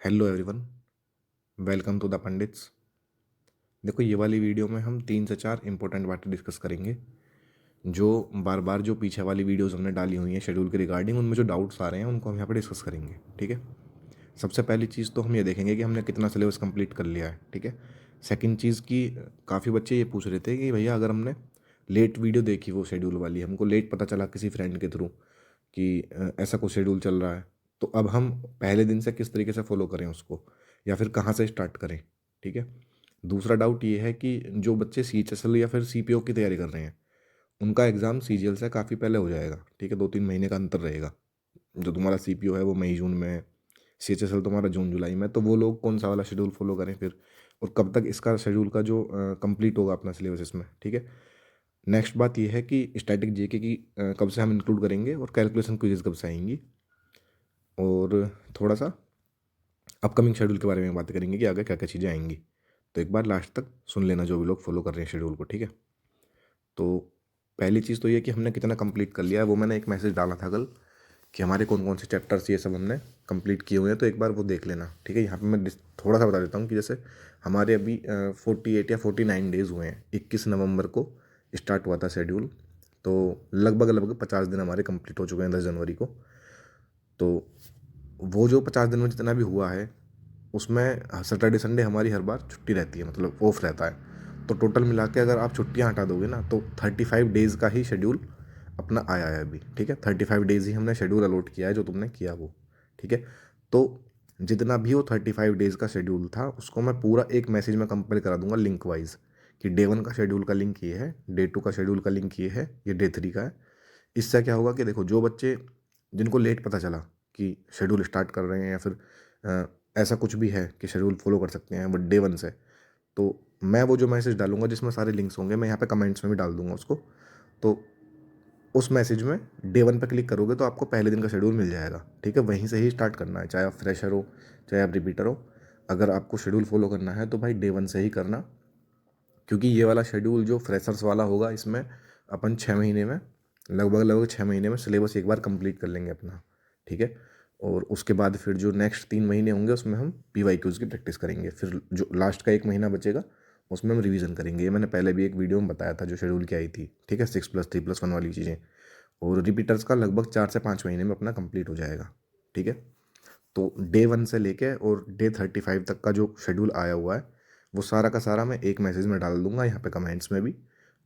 Hello everyone, welcome to the Pandits. देखो, ये वाली वीडियो में हम 3 से 4 इंपॉर्टेंट बातें डिस्कस करेंगे। जो बार बार जो पीछे वाली वीडियोस हमने डाली हुई हैं शेड्यूल के रिगार्डिंग, उनमें जो डाउट्स आ रहे हैं उनको हम यहाँ पे डिस्कस करेंगे। ठीक है। सबसे पहली चीज़ तो हम ये देखेंगे कि हमने कितना सिलेबस कंप्लीट कर लिया है। ठीक है। सेकंड चीज़ की काफ़ी बच्चे ये पूछ रहे थे कि भैया अगर हमने लेट वीडियो देखी, वो शेड्यूल वाली, हमको लेट पता चला किसी फ्रेंड के थ्रू कि ऐसा कुछ शेड्यूल चल रहा है, तो अब हम पहले दिन से किस तरीके से फॉलो करें उसको, या फिर कहाँ से स्टार्ट करें। ठीक है। दूसरा डाउट ये है कि जो बच्चे CHSL या फिर CPO की तैयारी कर रहे हैं, उनका एग्ज़ाम CGL से काफ़ी पहले हो जाएगा। ठीक है। 2-3 महीने का अंतर रहेगा। जो तुम्हारा CPO है वो मई जून में है, CHSL तुम्हारा जून जुलाई में। तो वो लोग कौन सा वाला शेड्यूल फॉलो करें फिर, और कब तक इसका शेड्यूल का जो कंप्लीट होगा अपना सिलेबस इसमें। ठीक है। नेक्स्ट बात ये है कि स्टैटिक JK की कब से हम इंक्लूड करेंगे, और कैलकुलेशन क्विज़ कब से आएंगी, और थोड़ा सा अपकमिंग शेड्यूल के बारे में बात करेंगे कि आगे क्या क्या चीज़ें आएंगी। तो एक बार लास्ट तक सुन लेना जो भी लोग फॉलो कर रहे हैं शेड्यूल को। ठीक है। तो पहली चीज़ तो ये कि हमने कितना कंप्लीट कर लिया है। वो मैंने एक मैसेज डाला था कल कि हमारे कौन कौन से चैप्टर्स ये सब हमने कंप्लीट किए हुए हैं, तो एक बार वो देख लेना। ठीक है। यहाँ पे मैं थोड़ा सा बता देता हूँ कि जैसे हमारे अभी 48 या 49 डेज़ हुए हैं। 21 नवंबर को स्टार्ट हुआ था शेड्यूल, तो लगभग लगभग 50 दिन हमारे कंप्लीट हो चुके हैं 10 जनवरी को। तो वो जो 50 दिन में जितना भी हुआ है, उसमें सैटरडे संडे हमारी हर बार छुट्टी रहती है, मतलब ऑफ रहता है। तो टोटल मिला के अगर आप छुट्टियाँ हटा दोगे ना, तो 35 डेज़ का ही शेड्यूल अपना आया है अभी। ठीक है। 35 डेज़ ही हमने शेड्यूल अलॉट किया है, जो तुमने किया वो। ठीक है। तो जितना भी वो 35 डेज़ का शेड्यूल था, उसको मैं पूरा एक मैसेज में कंपेयर करा दूंगा लिंक वाइज, कि डे 1 का शेड्यूल का लिंक ये है, डे 2 का शेड्यूल का लिंक ये है, ये डे 3 का है। इससे क्या होगा कि देखो, जो बच्चे जिनको लेट पता चला कि शेड्यूल स्टार्ट कर रहे हैं, या फिर ऐसा कुछ भी है कि शेड्यूल फॉलो कर सकते हैं बट डे 1 से, तो मैं वो जो मैसेज डालूंगा जिसमें सारे लिंक्स होंगे, मैं यहाँ पे कमेंट्स में भी डाल दूंगा उसको। तो उस मैसेज में डे 1 पे क्लिक करोगे तो आपको पहले दिन का शेड्यूल मिल जाएगा। ठीक है। वहीं से ही स्टार्ट करना है, चाहे आप फ्रेशर हो चाहे आप रिपीटर हो। अगर आपको शेड्यूल फॉलो करना है तो भाई डे 1 से ही करना, क्योंकि ये वाला शेड्यूल जो फ्रेशर्स वाला होगा, इसमें अपन 6 महीने में, लगभग लगभग 6 महीने में सिलेबस एक बार कंप्लीट कर लेंगे अपना। ठीक है। और उसके बाद फिर जो नेक्स्ट 3 महीने होंगे, उसमें हम PYQs की प्रैक्टिस करेंगे। फिर जो लास्ट का 1 महीना बचेगा, उसमें हम रिवीजन करेंगे। ये मैंने पहले भी एक वीडियो में बताया था जो शेड्यूल की आई थी। ठीक है। 6+3+1 वाली चीज़ें। और रिपीटर्स का लगभग 4 से 5 महीने में अपना कंप्लीट हो जाएगा। ठीक है। तो डे 1 से लेके और डे 35 तक का जो शेड्यूल आया हुआ है, वो सारा का सारा मैं एक मैसेज में डाल दूंगा यहाँ पे कमेंट्स में भी,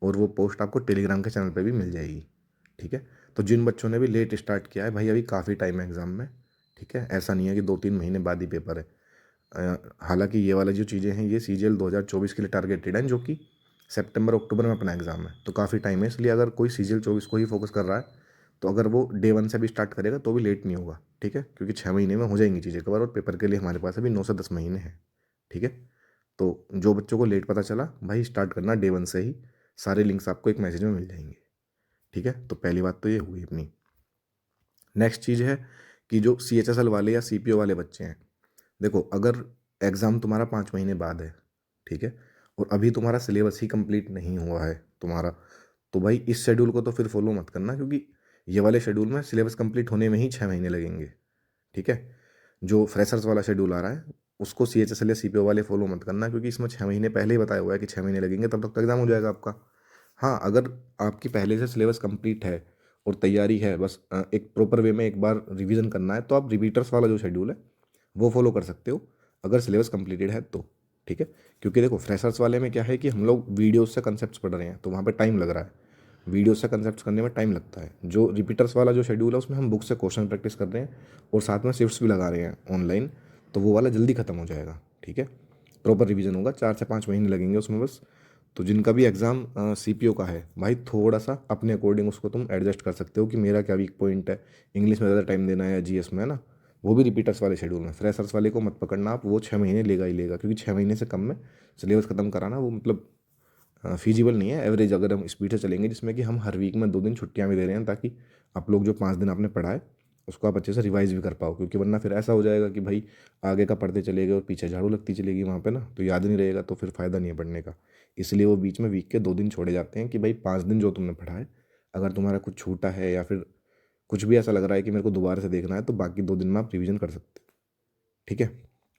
और वो पोस्ट आपको टेलीग्राम के चैनल पे भी मिल जाएगी। ठीक है। तो जिन बच्चों ने भी लेट स्टार्ट किया है, भाई अभी काफ़ी टाइम है एग्ज़ाम में। ठीक है। ऐसा नहीं है कि 2-3 महीने बाद ही पेपर है। हालांकि ये वाली जो चीज़ें हैं, ये CGL 2024 के लिए टारगेटेड हैं, जो कि सितंबर अक्टूबर में अपना एग्ज़ाम है। तो काफ़ी टाइम है, इसलिए अगर कोई CGL 24 को ही फोकस कर रहा है, तो अगर वो डे 1 से भी स्टार्ट करेगा तो भी लेट नहीं होगा। ठीक है। क्योंकि 6 महीने में हो जाएंगी चीज़ें कवर, और पेपर के लिए हमारे पास अभी 9 से 10 महीने हैं। ठीक है। तो जो बच्चों को लेट पता चला, भाई स्टार्ट करना डे 1 से ही। सारे लिंक्स आपको एक मैसेज में मिल जाएंगे। ठीक है। तो पहली बात तो ये हुई अपनी। नेक्स्ट चीज़ है कि जो CHSL वाले या CPO वाले बच्चे हैं, देखो अगर एग्ज़ाम तुम्हारा 5 महीने बाद है, ठीक है, और अभी तुम्हारा सिलेबस ही कंप्लीट नहीं हुआ है तुम्हारा, तो भाई इस शेड्यूल को तो फिर फॉलो मत करना, क्योंकि ये वाले शेड्यूल में सिलेबस कंप्लीट होने में ही 6 महीने लगेंगे। ठीक है। जो फ्रेशर्स वाला शेड्यूल आ रहा है, उसको CHSL या CPO वाले फॉलो मत करना, क्योंकि इसमें 6 महीने पहले ही बताया हुआ है कि 6 महीने लगेंगे, तब तक तो एग्ज़ाम हो जाएगा आपका। हाँ, अगर आपकी पहले से सिलेबस कंप्लीट है और तैयारी है, बस एक प्रॉपर वे में एक बार रिवीजन करना है, तो आप रिपीटर्स वाला जो शेड्यूल है वो फॉलो कर सकते हो, अगर सिलेबस कंप्लीटेड है तो। ठीक है। क्योंकि देखो, फ्रेशर्स वाले में क्या है कि हम लोग वीडियोस से कंसेप्ट पढ़ रहे हैं, तो वहाँ पे टाइम लग रहा है। वीडियो से कंसेप्ट करने में टाइम लगता है। जो रिपीटर्स वाला जो शेड्यूल है, उसमें हम बुक से क्वेश्चन प्रैक्टिस कर रहे हैं और साथ में शिफ्ट्स भी लगा रहे हैं ऑनलाइन, तो वो वाला जल्दी खत्म हो जाएगा। ठीक है। प्रॉपर रिवीजन होगा, 4 से 5 महीने लगेंगे उसमें बस। तो जिनका भी एग्ज़ाम CPO का है, भाई थोड़ा सा अपने अकॉर्डिंग उसको तुम एडजस्ट कर सकते हो कि मेरा क्या वीक पॉइंट है, इंग्लिश में ज़्यादा टाइम देना है या GS में, है ना। वो भी रिपीटर्स वाले शेड्यूल में। फ्रेशर्स वाले को मत पकड़ना आप, वो 6 महीने लेगा ही लेगा, क्योंकि 6 महीने से कम में सिलेबस खत्म कराना वो मतलब फीजिबल नहीं है। एवरेज अगर हम स्पीड से चलेंगे, जिसमें कि हम हर वीक में 2 दिन छुट्टियां भी दे रहे हैं, ताकि आप लोग जो 5 दिन आपने पढ़ा है उसको आप अच्छे से रिवाइज भी कर पाओ, क्योंकि वरना फिर ऐसा हो जाएगा कि भाई आगे का पढ़ते चले गए और पीछे झाड़ू लगती चलेगी वहाँ पे ना, तो याद नहीं रहेगा, तो फिर फ़ायदा नहीं है पढ़ने का। इसलिए वो बीच में वीक के 2 दिन छोड़े जाते हैं कि भाई 5 दिन जो तुमने पढ़ा है, अगर तुम्हारा कुछ छूटा है या फिर कुछ भी ऐसा लग रहा है कि मेरे को दोबारा से देखना है, तो बाकी 2 दिन में आप रिविजन कर सकते हो। ठीक है।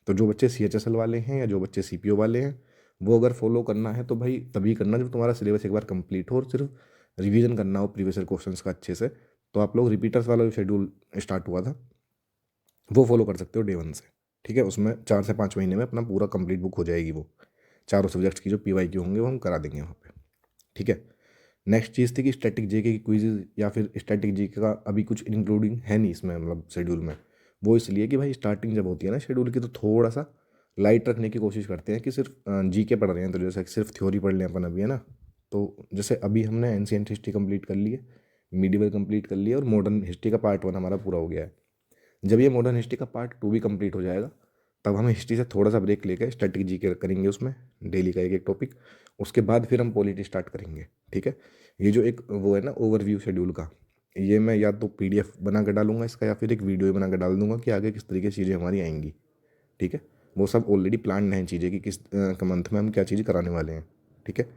तो जो बच्चे CHSL वाले हैं या जो बच्चे CPO वाले हैं, वो अगर फॉलो करना है तो भाई तभी करना जब तुम्हारा सिलेबस एक बार कंप्लीट हो और सिर्फ रिवीजन करना हो प्रीवियस ईयर क्वेश्चंस का अच्छे से। तो आप लोग रिपीटर्स वाला जो शेड्यूल स्टार्ट हुआ था वो फॉलो कर सकते हो डे 1 से, ठीक है। उसमें 4 से 5 महीने में अपना पूरा कंप्लीट बुक हो जाएगी। वो चारों सब्जेक्ट्स की जो PYQ होंगे वो हम करा देंगे वहाँ पे, ठीक है। नेक्स्ट चीज़ थी कि स्टैटिक जीके की क्विज़ या फिर स्टैटिक जीके का अभी कुछ इंक्लूडिंग है नहीं इसमें, मतलब शेड्यूल में। वो इसलिए कि भाई स्टार्टिंग जब होती है ना शेड्यूल की, तो थोड़ा सा लाइट रखने की कोशिश करते हैं कि सिर्फ जीके पढ़ रहे हैं तो जैसे सिर्फ थ्योरी पढ़ लें अपन अभी, है ना। तो जैसे अभी हमने एंशिएंट हिस्ट्री कंप्लीट कर ली है, मीडिवल कंप्लीट कर लिया और मॉडर्न हिस्ट्री का पार्ट 1 हमारा पूरा हो गया है। जब ये मॉडर्न हिस्ट्री का पार्ट 2 भी कंप्लीट हो जाएगा तब हम हिस्ट्री से थोड़ा सा ब्रेक लेकर स्टैटिक जीके करेंगे, उसमें डेली का एक एक टॉपिक। उसके बाद फिर हम पॉलिटी स्टार्ट करेंगे, ठीक है। ये जो एक वो है ना ओवरव्यू शेड्यूल का, ये मैं या तो PDF बना कर डालूंगा इसका या फिर एक वीडियो बना कर डाल दूंगा कि आगे किस तरीके से चीज़ें हमारी आएंगी, ठीक है। वो सब ऑलरेडी प्लान हैं चीज़ें कि किस मंथ में हम क्या चीज़ कराने वाले हैं, ठीक है।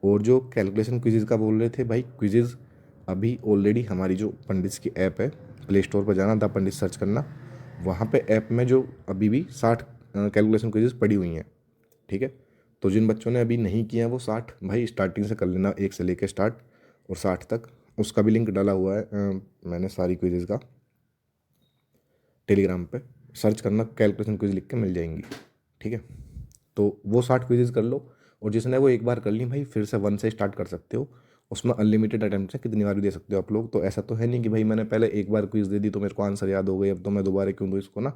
और जो कैलकुलेशन क्विज़ का बोल रहे थे भाई, क्विज़ अभी ऑलरेडी हमारी जो पंडित्स की ऐप है, प्ले स्टोर पर जाना, द पंडित सर्च करना, वहाँ पे ऐप में जो अभी भी 60 कैलकुलेशन क्विज़ पड़ी हुई हैं, ठीक है। तो जिन बच्चों ने अभी नहीं किया है वो 60 भाई स्टार्टिंग से कर लेना, 1 से लेकर स्टार्ट और 60 तक। उसका भी लिंक डाला हुआ है मैंने सारी क्विज़ का टेलीग्राम पे, सर्च करना कैलकुलेशन क्विज़ लिख के मिल जाएंगी, ठीक है। तो वो 60 क्विज़ कर लो, और जिसने वो एक बार कर ली भाई फिर से 1 से स्टार्ट कर सकते हो। उसमें अनलिमिटेड अटैम्प्ट है, कितनी बार भी दे सकते हो आप लोग। तो ऐसा तो है नहीं कि भाई मैंने पहले एक बार क्विज़ दे दी तो मेरे को आंसर याद हो गई, अब तो मैं दोबारा क्यों दूँ इसको ना।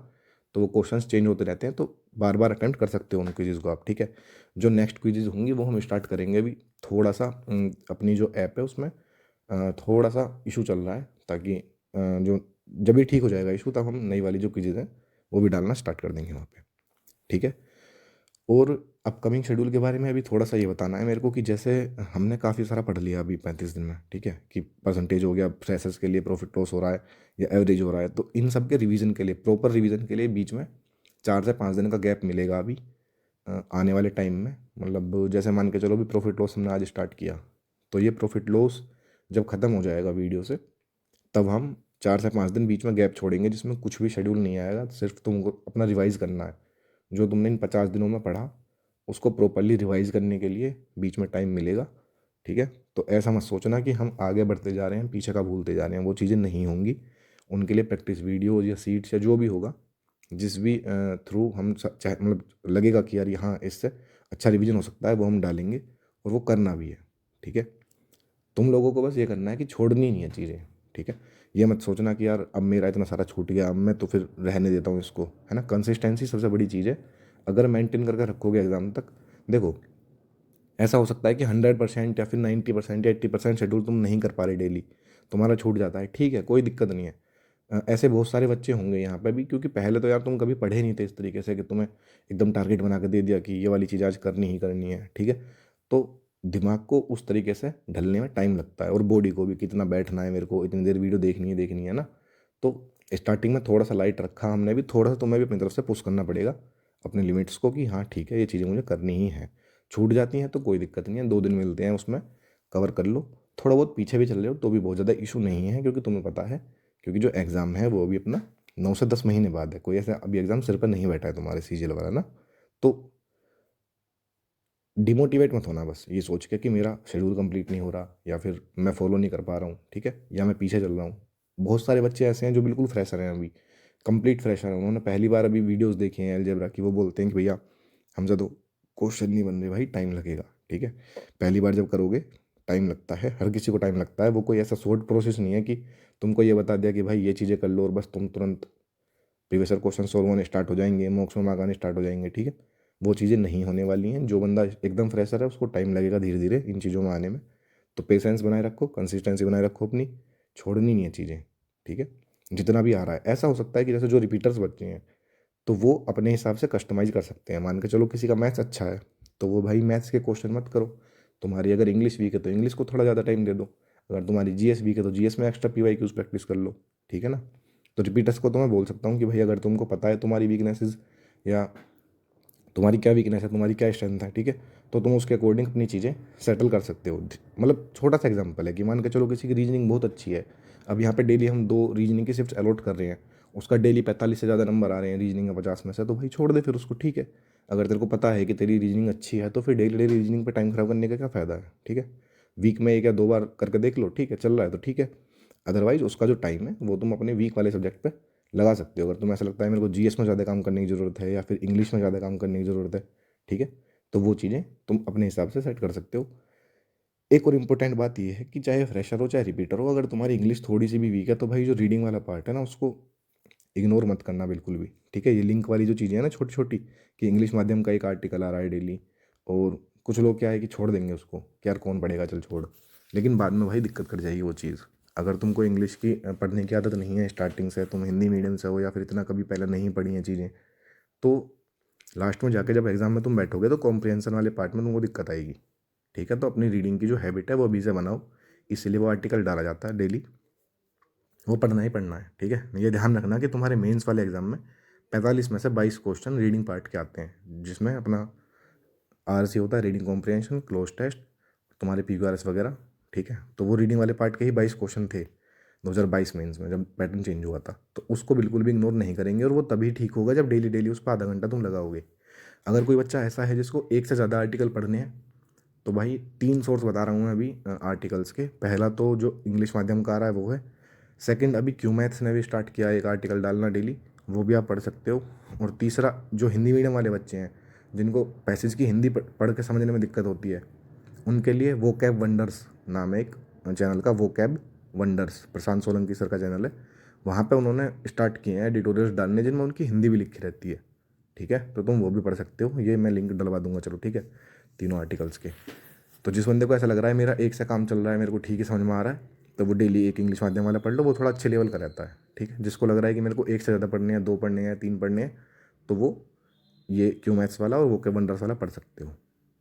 तो वो क्वेश्चंस चेंज होते रहते हैं, तो बार बार अटैम्प्ट कर सकते हो उन क्विज़ को आप, ठीक है। जो नेक्स्ट क्विज़ होंगी वो हम स्टार्ट करेंगे अभी। थोड़ा सा अपनी जो ऐप है उसमें थोड़ा सा इशू चल रहा है, ताकि जो जब भी ठीक हो जाएगा इशू तब हम नई वाली जो क्विज़ हैं वो भी डालना स्टार्ट कर देंगे वहाँ पे, ठीक है। और अपकमिंग शेड्यूल के बारे में अभी थोड़ा सा ये बताना है मेरे को कि जैसे हमने काफ़ी सारा पढ़ लिया अभी 35 दिन में, ठीक है, कि परसेंटेज हो गया फ्रेशर्स के लिए, प्रॉफिट लॉस हो रहा है या एवरेज हो रहा है। तो इन सब के रिवीजन के लिए, प्रॉपर रिवीजन के लिए बीच में 4 से 5 दिन का गैप मिलेगा अभी आने वाले टाइम में। मतलब जैसे मान के चलो भी प्रॉफिट लॉस हमने आज स्टार्ट किया, तो ये प्रॉफिट लॉस जब ख़त्म हो जाएगा वीडियो से तब हम 4 से 5 दिन बीच में गैप छोड़ेंगे, जिसमें कुछ भी शेड्यूल नहीं आएगा, सिर्फ तुमको अपना रिवाइज़ करना है। जो तुमने इन 50 दिनों में पढ़ा उसको प्रॉपरली रिवाइज़ करने के लिए बीच में टाइम मिलेगा, ठीक है। तो ऐसा मत सोचना कि हम आगे बढ़ते जा रहे हैं पीछे का भूलते जा रहे हैं, वो चीज़ें नहीं होंगी। उनके लिए प्रैक्टिस वीडियो या सीट्स या जो भी होगा, जिस भी थ्रू हम चाहे मतलब लगेगा कि यार यहाँ इससे अच्छा रिवीजन हो सकता है, वो हम डालेंगे और वो करना भी है, ठीक है। तुम लोगों को बस ये करना है कि छोड़नी नहीं है चीज़ें, ठीक है। ये मत सोचना कि यार अब मेरा इतना सारा छूट गया, अब मैं तो फिर रहने देता हूँ इसको, है ना। कंसिस्टेंसी सबसे बड़ी चीज़ है। अगर मेंटेन करके रखोगे एग्ज़ाम तक, देखो ऐसा हो सकता है कि 100% या फिर 90% या 80% शेड्यूल तुम नहीं कर पा रहे डेली, तुम्हारा छूट जाता है, ठीक है, कोई दिक्कत नहीं है। ऐसे बहुत सारे बच्चे होंगे यहाँ पे भी, क्योंकि पहले तो यार तुम कभी पढ़े नहीं थे इस तरीके से कि तुम्हें एकदम टारगेट बना के दे दिया कि ये वाली चीज़ आज करनी ही करनी है, ठीक है। तो दिमाग को उस तरीके से ढलने में टाइम लगता है, और बॉडी को भी कितना बैठना है, मेरे को इतनी देर वीडियो देखनी है ना। तो स्टार्टिंग में थोड़ा सा लाइट रखा हमने भी, थोड़ा सा तुम्हें भी अपनी तरफ से पुश करना पड़ेगा अपने लिमिट्स को कि हाँ ठीक है ये चीज़ें मुझे करनी ही है। छूट जाती हैं तो कोई दिक्कत नहीं है, 2 दिन मिलते हैं उसमें कवर कर लो। थोड़ा बहुत पीछे भी चल रहे हो तो भी बहुत ज़्यादा इशू नहीं है, क्योंकि तुम्हें पता है, क्योंकि जो एग्ज़ाम है वो अभी अपना 9 से 10 महीने बाद है। कोई ऐसा अभी एग्ज़ाम सिर पर नहीं बैठा है तुम्हारे CGL वाला ना। तो डिमोटिवेट मत होना बस ये सोच के कि मेरा शेड्यूल कंप्लीट नहीं हो रहा या फिर मैं फॉलो नहीं कर पा रहा हूँ, ठीक है, या मैं पीछे चल रहा हूँ। बहुत सारे बच्चे ऐसे हैं जो बिल्कुल फ्रेशर हैं, अभी कंप्लीट फ्रेशर हैं, उन्होंने पहली बार अभी वीडियोस देखे हैं अलजेब्रा की, वो बोलते हैं कि भैया हमसे तो क्वेश्चन नहीं बन रहे भाई, टाइम लगेगा, ठीक है। पहली बार जब करोगे टाइम लगता है, हर किसी को टाइम लगता है। वो कोई ऐसा शॉर्ट प्रोसेस नहीं है कि तुमको ये बता दिया कि भाई ये चीज़ें कर लो और बस तुम तुरंत प्रीवियस ईयर क्वेश्चन सॉल्व होने स्टार्ट हो जाएंगे, मॉक्स में मार्क आने स्टार्ट हो जाएंगे, ठीक है। वो चीज़ें नहीं होने वाली हैं। जो बंदा एकदम फ्रेशर है उसको टाइम लगेगा धीरे धीरे इन चीज़ों में आने में। तो पेशेंस बनाए रखो, कंसिस्टेंसी बनाए रखो अपनी, छोड़नी नहीं है चीज़ें, ठीक है। जितना भी आ रहा है, ऐसा हो सकता है कि जैसे जो रिपीटर्स बच्चे हैं तो वो अपने हिसाब से कस्टमाइज कर सकते हैं। मान के चलो किसी का मैथ्स अच्छा है तो वो भाई मैथ्स के क्वेश्चन मत करो। तुम्हारी अगर इंग्लिश वीक है तो इंग्लिश को थोड़ा ज़्यादा टाइम दे दो। अगर तुम्हारी GS वीक है तो GS में एक्स्ट्रा PYQs प्रैक्टिस कर लो, ठीक है ना। तो रिपीटर्स को तो मैं बोल सकता हूँ कि भाई अगर तुमको पता है तुम्हारी वीकनेसेस या तुम्हारी क्या वीकनेस है, तुम्हारी क्या स्ट्रेंथ है, ठीक है, तो तुम उसके अकॉर्डिंग अपनी चीज़ें सेटल कर सकते हो। मतलब छोटा सा एग्जांपल है कि मान के चलो किसी की रीजनिंग बहुत अच्छी है, अब यहाँ पे डेली हम 2 रीजनिंग की शिफ्ट अलॉट कर रहे हैं उसका डेली 45 से ज़्यादा नंबर आ रहे हैं रीजनिंग का 50 में से, तो भाई छोड़ दे फिर उसको, ठीक है। अगर तेरे को पता है कि तेरी रीजनिंग अच्छी है तो फिर डेली डेली रीजनिंग पे टाइम खराब करने का क्या फ़ायदा है, ठीक है। वीक में 1 या 2 बार करके देख लो, ठीक है, चल रहा है तो ठीक है। अदरवाइज उसका जो टाइम है वो तुम अपने वीक वाले सब्जेक्ट पे लगा सकते हो। अगर तुम्हें ऐसा लगता है मेरे को जीएस में ज़्यादा काम करने की ज़रूरत है या फिर इंग्लिश में ज़्यादा काम करने की ज़रूरत है, ठीक है, तो वो चीज़ें तुम अपने हिसाब से सेट कर सकते हो। एक और इम्पोर्टेंट बात ये है कि चाहे फ्रेशर हो चाहे रिपीटर हो, अगर तुम्हारी इंग्लिश थोड़ी सी भी वीक है तो भाई जो रीडिंग वाला पार्ट है ना उसको इग्नोर मत करना बिल्कुल भी, ठीक है। ये लिंक वाली जो चीज़ें हैं ना छोटी छोटी, कि इंग्लिश माध्यम का एक आर्टिकल आ रहा है डेली, और कुछ लोग क्या है कि छोड़ देंगे उसको कि यार कौन पढ़ेगा, चल छोड़, लेकिन बाद में भाई दिक्कत कर जाएगी वो चीज़। अगर तुमको इंग्लिश की पढ़ने की आदत नहीं है स्टार्टिंग से, तुम हिंदी मीडियम से हो या फिर इतना कभी पहले नहीं पढ़ी हैं चीज़ें, तो लास्ट में जाके जब एग्ज़ाम में तुम बैठोगे तो कॉम्प्रिहेंशन वाले पार्ट में तुमको दिक्कत आएगी, ठीक है। तो अपनी रीडिंग की जो हैबिट है वो अभी से बनाओ, इसीलिए वो आर्टिकल डाला जाता है डेली, वो पढ़ना ही पढ़ना है, ठीक है। ये ध्यान रखना कि तुम्हारे मेंस वाले एग्जाम में 45 में से 22 क्वेश्चन रीडिंग पार्ट के आते हैं, जिसमें अपना आरसी होता है, रीडिंग कॉम्प्रिहेंशन, क्लोज टेस्ट, तुम्हारे पीक्यूआरएस वगैरह, ठीक है। तो वो रीडिंग वाले पार्ट के ही 22 क्वेश्चन थे 2022 मेंस में जब पैटर्न चेंज हुआ था, तो उसको बिल्कुल भी इग्नोर नहीं करेंगे, और वो तभी ठीक होगा जब डेली डेली उस पर आधा घंटा तुम लगाओगे। अगर कोई बच्चा ऐसा है जिसको एक से ज़्यादा आर्टिकल पढ़ने हैं, तो भाई 3 सोर्स बता रहा हूँ मैं अभी आर्टिकल्स के। पहला तो जो इंग्लिश माध्यम का आ रहा है वो है। सेकंड, अभी क्यू मैथ्स ने भी स्टार्ट किया है एक आर्टिकल डालना डेली, वो भी आप पढ़ सकते हो। और तीसरा, जो हिंदी मीडियम वाले बच्चे हैं जिनको पैसेज की हिंदी पढ़ के समझने में दिक्कत होती है, उनके लिए वोकैब वंडर्स नाम है एक चैनल का, वोकैब वंडर्स, प्रशांत सोलंकी सर का चैनल है। वहाँ पे उन्होंने स्टार्ट किए हैं एडिटोरियल्स डालने जिनमें उनकी हिंदी भी लिखी रहती है, ठीक है। तो तुम वो भी पढ़ सकते हो, ये मैं लिंक डलवा दूंगा, चलो ठीक है, तीनों आर्टिकल्स के। तो जिस बंदे को ऐसा लग रहा है मेरा एक से काम चल रहा है, मेरे को ठीक ही समझ में आ रहा है, तो वो डेली एक इंग्लिश माध्यम वाला पढ़ लो, वो थोड़ा अच्छे लेवल का रहता है, ठीक है। जिसको लग रहा है कि मेरे को एक से ज़्यादा पढ़ने हैं, 2 पढ़ने हैं, 3 पढ़ने हैं, तो वो ये क्यू मैथ्स वाला और वो के वंडर्स वाला पढ़ सकते हो,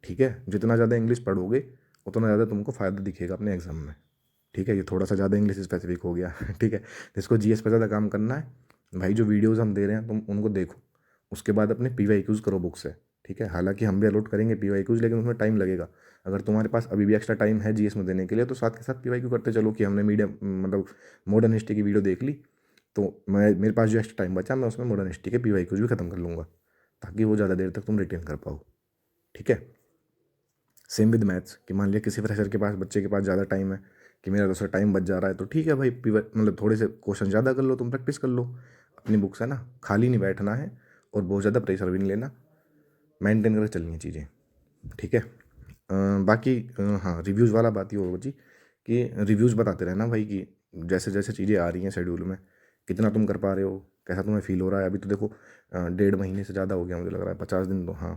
ठीक है। जितना ज़्यादा इंग्लिश पढ़ोगे उतना ज़्यादा तुमको फ़ायदा दिखेगा अपने एग्जाम में, ठीक है। ये थोड़ा सा ज़्यादा इंग्लिश स्पेसिफिक हो गया ठीक है। जिसको जीएस पे ज़्यादा काम करना है, भाई जो वीडियोज़ हम दे रहे हैं तुम उनको देखो, उसके बाद अपने पीवाईक्यूज़ करो बुक से, ठीक है। हालांकि हम भी अलॉट करेंगे पीवाईक्यूज़, लेकिन उसमें टाइम लगेगा। अगर तुम्हारे पास अभी भी एक्स्ट्रा टाइम है जीएस में देने के लिए, तो साथ के साथ पीवाईक्यू करते चलो कि हमने मीडियम मतलब मॉडर्न हिस्ट्री की वीडियो देख ली, तो मैं मेरे पास जो एक्स्ट्रा टाइम बचा मैं उसमें मॉडर्न हिस्ट्री के पीवाईक्यूज़ भी खत्म कर लूँगा, ताकि वो ज़्यादा देर तक तुम रिटेन कर पाओ, ठीक है। सेम विद मैथ्स, कि मान लिया किसी फ्रेशर के पास, बच्चे के पास ज़्यादा टाइम है, कि मेरा दूसरा टाइम बच जा रहा है, तो ठीक है भाई, मतलब थोड़े से क्वेश्चन ज़्यादा कर लो, तुम प्रैक्टिस कर लो अपनी बुक से ना, खाली नहीं बैठना है और बहुत ज़्यादा प्रेशर भी नहीं लेना, मेंटेन करके चलनी है चीज़ें, ठीक है। बाकी हाँ, रिव्यूज़ वाला बात ही और बची कि रिव्यूज़ बताते रहना भाई, कि जैसे जैसे चीज़ें आ रही हैं शेड्यूल में, कितना तुम कर पा रहे हो, कैसा तुम्हें फील हो रहा है। अभी तो देखो 1.5 महीने से ज़्यादा हो गया मुझे लग रहा है, 50 दिन, तो हाँ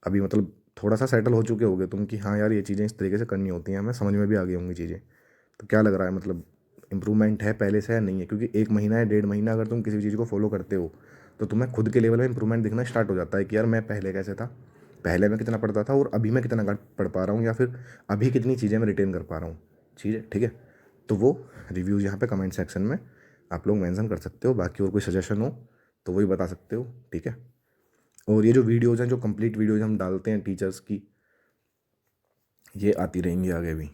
अभी मतलब थोड़ा सा सेटल हो चुके होगे तुम, कि हाँ यार ये चीज़ें इस तरीके से करनी होती हैं, हमें समझ में भी आ गई होंगी चीज़ें। तो क्या लग रहा है, मतलब इम्प्रूवमेंट है पहले से या नहीं है? क्योंकि 1 महीना या 1.5 महीना अगर तुम किसी भी चीज़ को फॉलो करते हो, तो तुम्हें खुद के लेवल में इंप्रूवमेंट दिखना स्टार्ट हो जाता है कि यार मैं पहले कैसे था, पहले मैं कितना पढ़ता था और अभी मैं कितना पढ़ पा रहा हूँ, या फिर अभी कितनी चीज़ें मैं रिटेन कर पा रहा हूँ, चीज़ें, ठीक है। तो वो रिव्यूज़ यहाँ पे कमेंट सेक्शन में आप लोग मेंशन कर सकते हो। बाकी और कोई सजेशन हो तो वही बता सकते हो, ठीक है। और ये जो वीडियोज़ हैं, जो कंप्लीट वीडियोज़ हम डालते हैं टीचर्स की, ये आती रहेंगी आगे भी,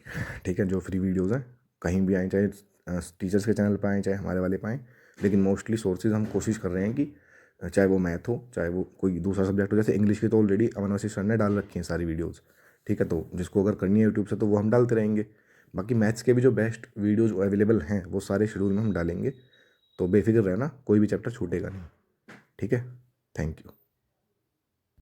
ठीक है। जो फ्री वीडियोज़ हैं कहीं भी आएँ, चाहे टीचर्स के चैनल पर आएँ चाहे हमारे वाले पर आएँ, लेकिन मोस्टली सोर्सेज हम कोशिश कर रहे हैं कि चाहे वो मैथ हो चाहे वो कोई दूसरा सब्जेक्ट हो। जैसे इंग्लिश की तो ऑलरेडी अमनवासी सर ने डाल रखी हैं सारी वीडियोज़, ठीक है। तो जिसको अगर करनी है यूट्यूब से तो वो हम डालते रहेंगे। बाकी मैथ्स के भी जो बेस्ट वीडियोज़ अवेलेबल हैं वो सारे शेड्यूल में हम डालेंगे, तो बेफिक्र रहना, कोई भी चैप्टर छूटेगा नहीं, ठीक है। Thank you.